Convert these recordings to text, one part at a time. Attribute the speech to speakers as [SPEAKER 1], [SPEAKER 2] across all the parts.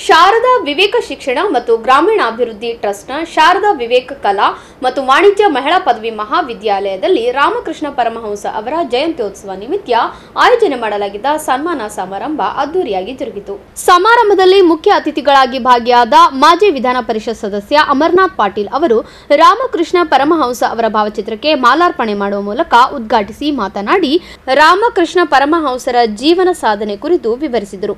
[SPEAKER 1] ಶಾರದಾ ವಿವೇಕ ಶಿಕ್ಷಣ ಮತ್ತು ಗ್ರಾಮೀಣಾಭಿವೃದ್ಧಿ ಟ್ರಸ್ಟ್ನ ಶಾರದಾ ವಿವೇಕ ಕಲಾ ಮತ್ತು ವಾಣಿಜ್ಯ ಮಹಿಳಾ ಪದವಿ ಮಹಾವಿದ್ಯಾಲಯದಲ್ಲಿ ರಾಮಕೃಷ್ಣ ಪರಮಹಂಸ ಅವರ ಜಯಂತ್ಯೋತ್ಸವ ನಿಮಿತ್ತ ಆಯೋಜನೆ ಮಾಡಲಾಗಿದ್ದ ಸನ್ಮಾನ ಸಮಾರಂಭ ಅದ್ದೂರಿಯಾಗಿ ಜರುಗಿತು. ಸಮಾರಂಭದಲ್ಲಿ ಮುಖ್ಯ ಅತಿಥಿಗಳಾಗಿ ಭಾಗಿಯಾದ ಮಾಜಿ ವಿಧಾನ ಪರಿಷತ್ ಸದಸ್ಯ ಅಮರನಾಥ್ ಪಾಟೀಲ್ ಅವರು ರಾಮಕೃಷ್ಣ ಪರಮಹಂಸ ಅವರ ಭಾವಚಿತ್ರಕ್ಕೆ ಮಾಲಾರ್ಪಣೆ ಮಾಡುವ ಮೂಲಕ ಉದ್ಘಾಟಿಸಿ ಮಾತನಾಡಿ ರಾಮಕೃಷ್ಣ ಪರಮಹಂಸರ ಜೀವನ ಸಾಧನೆ ಕುರಿತು ವಿವರಿಸಿದರು.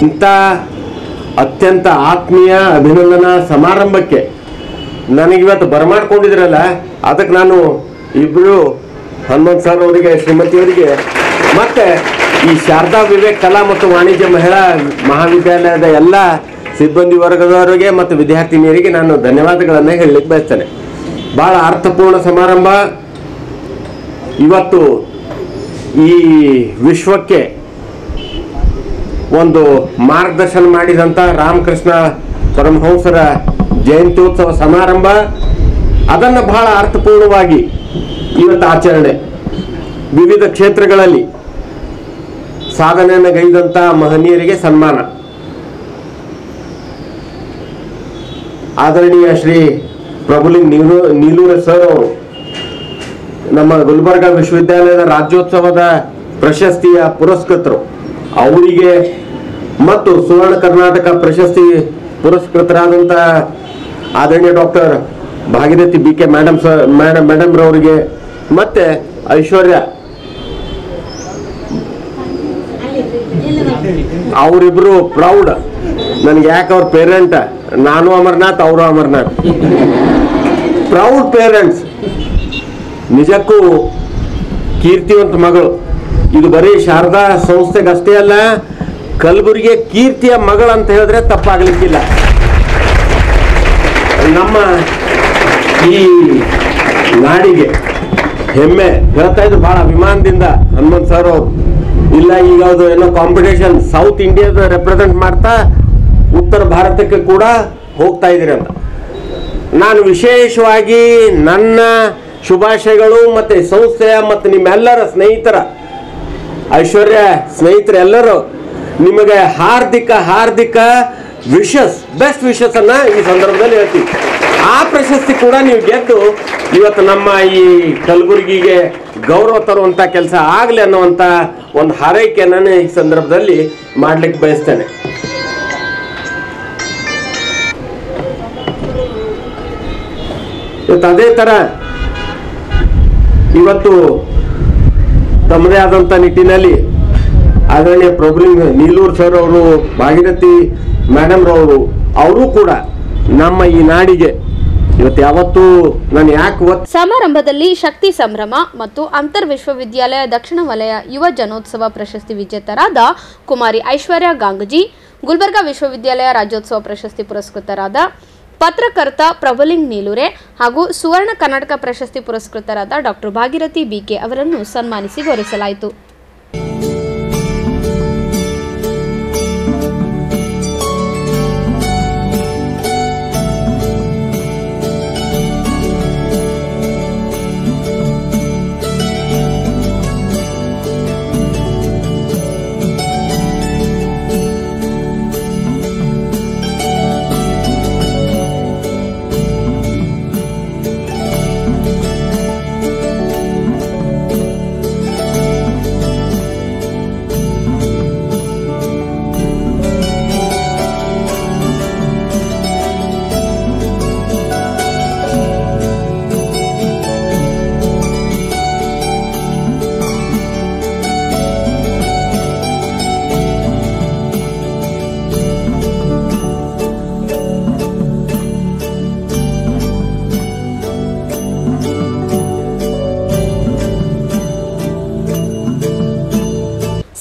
[SPEAKER 2] ಇಂಥ ಅತ್ಯಂತ ಆತ್ಮೀಯ ಅಭಿನಂದನಾ ಸಮಾರಂಭಕ್ಕೆ ನನಗಿವತ್ತು ಬರಮಾಡ್ಕೊಂಡಿದ್ರಲ್ಲ, ಅದಕ್ಕೆ ನಾನು ಇಬ್ಬರು ಹನುಮಂತ್ ಸರ್ ಅವರಿಗೆ, ಶ್ರೀಮತಿಯವರಿಗೆ, ಮತ್ತು ಈ ಶಾರದಾ ವಿವೇಕ್ ಕಲಾ ಮತ್ತು ವಾಣಿಜ್ಯ ಮಹಿಳಾ ಮಹಾವಿದ್ಯಾಲಯದ ಎಲ್ಲ ಸಿಬ್ಬಂದಿ ವರ್ಗದವರಿಗೆ ಮತ್ತು ವಿದ್ಯಾರ್ಥಿನಿಯರಿಗೆ ನಾನು ಧನ್ಯವಾದಗಳನ್ನು ಹೇಳಲಿಕ್ಕೆ ಬಯಸ್ತೇನೆ. ಭಾಳ ಅರ್ಥಪೂರ್ಣ ಸಮಾರಂಭ. ಇವತ್ತು ಈ ವಿಶ್ವಕ್ಕೆ ಒಂದು ಮಾರ್ಗದರ್ಶನ ಮಾಡಿದಂಥ ರಾಮಕೃಷ್ಣ ಪರಮಹಂಸರ ಜಯಂತ್ಯೋತ್ಸವ ಸಮಾರಂಭ, ಅದನ್ನು ಬಹಳ ಅರ್ಥಪೂರ್ಣವಾಗಿ ಇವತ್ತು ಆಚರಣೆ, ವಿವಿಧ ಕ್ಷೇತ್ರಗಳಲ್ಲಿ ಸಾಧನೆಯನ್ನು ಗೈದಂಥ ಮಹನೀಯರಿಗೆ ಸನ್ಮಾನ. ಆದರಣೀಯ ಶ್ರೀ ಪ್ರಭುಲಿಂಗ್ ನೀಲೂರೆ ಸರ್ ಅವರು ನಮ್ಮ ಗುಲ್ಬರ್ಗಾ ವಿಶ್ವವಿದ್ಯಾಲಯದ ರಾಜ್ಯೋತ್ಸವದ ಪ್ರಶಸ್ತಿಯ ಪುರಸ್ಕೃತರು. ಅವರಿಗೆ ಮತ್ತು ಸುವರ್ಣ ಕರ್ನಾಟಕ ಪ್ರಶಸ್ತಿ ಪುರಸ್ಕೃತರಾದಂಥ ಆದರಣೀಯ ಡಾಕ್ಟರ್ ಭಾಗೀರಥಿ BK ಮೇಡಮ್ ರವರಿಗೆ, ಮತ್ತೆ ಐಶ್ವರ್ಯ, ಅವರಿಬ್ರು ಪ್ರೌಡ್. ನನಗೆ ಯಾಕೆ ಅವ್ರ ಪೇರೆಂಟ್, ನಾನು ಅಮರನಾಥ್, ಅವರು ಅಮರನಾಥ್, ಪ್ರೌಡ್ ಪೇರೆಂಟ್ಸ್. ನಿಜಕ್ಕೂ ಕೀರ್ತಿವಂತ ಮಗಳು. ಇದು ಬರೀ ಶಾರದಾ ಸಂಸ್ಥೆಗೆ ಅಷ್ಟೇ ಅಲ್ಲ, ಕಲಬುರಗಿಯ ಕೀರ್ತಿಯ ಮಗಳು ಅಂತ ಹೇಳಿದ್ರೆ ತಪ್ಪಾಗಲಿಕ್ಕಿಲ್ಲ. ನಮ್ಮ ಈ ನಾಡಿಗೆ ಹೆಮ್ಮೆ ಹೇಳ್ತಾ ಇದ್ರು ಬಹಳ ಅಭಿಮಾನದಿಂದ ಹನುಮಂತ್ ಸರ್ ಅವರು. ಇಲ್ಲ, ಈಗ ಅದು ಏನೋ ಕಾಂಪಿಟೇಷನ್ ಸೌತ್ ಇಂಡಿಯಾದ ರೆಪ್ರೆಸೆಂಟ್ ಮಾಡ್ತಾ ಉತ್ತರ ಭಾರತಕ್ಕೆ ಕೂಡ ಹೋಗ್ತಾ ಇದ್ದೀರಿ ಅಂತ. ನಾನು ವಿಶೇಷವಾಗಿ ನನ್ನ ಶುಭಾಶಯಗಳು ಮತ್ತು ಸಂಸ್ಥೆಯ ಮತ್ತು ನಿಮ್ಮೆಲ್ಲರ ಸ್ನೇಹಿತರ, ಐಶ್ವರ್ಯ ಸ್ನೇಹಿತರೆಲ್ಲರೂ ನಿಮಗೆ ಹಾರ್ದಿಕ ವಿಶಸ್, ಬೆಸ್ಟ್ ವಿಶಸ್ ಅನ್ನ ಈ ಸಂದರ್ಭದಲ್ಲಿ ಹೇಳ್ತೀವಿ. ಆ ಪ್ರಶಸ್ತಿ ಕೂಡ ನೀವು ಗೆದ್ದು ಇವತ್ತು ನಮ್ಮ ಈ ಕಲಬುರಗಿಗೆ ಗೌರವ ತರುವಂಥ ಕೆಲಸ ಆಗಲಿ ಅನ್ನುವಂಥ ಒಂದು ಹಾರೈಕೆಯನ್ನು ಈ ಸಂದರ್ಭದಲ್ಲಿ ಮಾಡ್ಲಿಕ್ಕೆ ಬಯಸ್ತೇನೆ. ಅದೇ ಥರ ಇವತ್ತು ತಮ್ಮದೇ ಆದಂಥ ನಿಟ್ಟಿನಲ್ಲಿ ಆದರಣೀಯ ಪ್ರಭುಲಿಂಗ್ ನೀಲೂರ್ ಸರ್ ಅವರು, ಭಾಗೀರಥಿ ಮೇಡಮ್ ರವರು, ಅವರು ಕೂಡ ನಮ್ಮ ಈ ನಾಡಿಗೆ ಇವತ್ತು ಯಾವತ್ತೂ ನಾನು ಯಾಕೆ
[SPEAKER 1] ಸಮಾರಂಭದಲ್ಲಿ ಶಕ್ತಿ ಸಂಭ್ರಮ ಮತ್ತು ಅಂತರ್ ವಿಶ್ವವಿದ್ಯಾಲಯ ದಕ್ಷಿಣ ವಲಯ ಯುವ ಜನೋತ್ಸವ ಪ್ರಶಸ್ತಿ ವಿಜೇತರಾದ ಕುಮಾರಿ ಐಶ್ವರ್ಯ ಗಾಂಗಜಿ, ಗುಲ್ಬರ್ಗಾ ವಿಶ್ವವಿದ್ಯಾಲಯ ರಾಜ್ಯೋತ್ಸವ ಪ್ರಶಸ್ತಿ ಪುರಸ್ಕೃತರಾದ ಪತ್ರಕರ್ತ ಪ್ರಭುಲಿಂಗ್ ನೀಲೂರೆ ಹಾಗೂ ಸುವರ್ಣ ಕರ್ನಾಟಕ ಪ್ರಶಸ್ತಿ ಪುರಸ್ಕೃತರಾದ ಡಾಕ್ಟರ್ ಭಾಗೀರಥಿ BK ಅವರನ್ನು ಸನ್ಮಾನಿಸಿ ಗೌರವಿಸಲಾಯಿತು.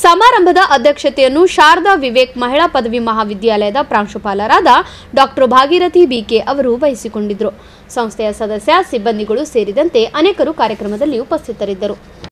[SPEAKER 1] ಸಮಾರಂಭದ ಅಧ್ಯಕ್ಷತೆಯನ್ನು ಶಾರದಾ ವಿವೇಕ್ ಮಹಿಳಾ ಪದವಿ ಮಹಾವಿದ್ಯಾಲಯದ ಪ್ರಾಂಶುಪಾಲರಾದ ಡಾಕ್ಟರ್ ಭಾಗೀರಥಿ BK ಅವರು ವಹಿಸಿಕೊಂಡಿದ್ದರು. ಸಂಸ್ಥೆಯ ಸದಸ್ಯ ಸಿಬ್ಬಂದಿಗಳು ಸೇರಿದಂತೆ ಅನೇಕರು ಕಾರ್ಯಕ್ರಮದಲ್ಲಿ ಉಪಸ್ಥಿತರಿದ್ದರು.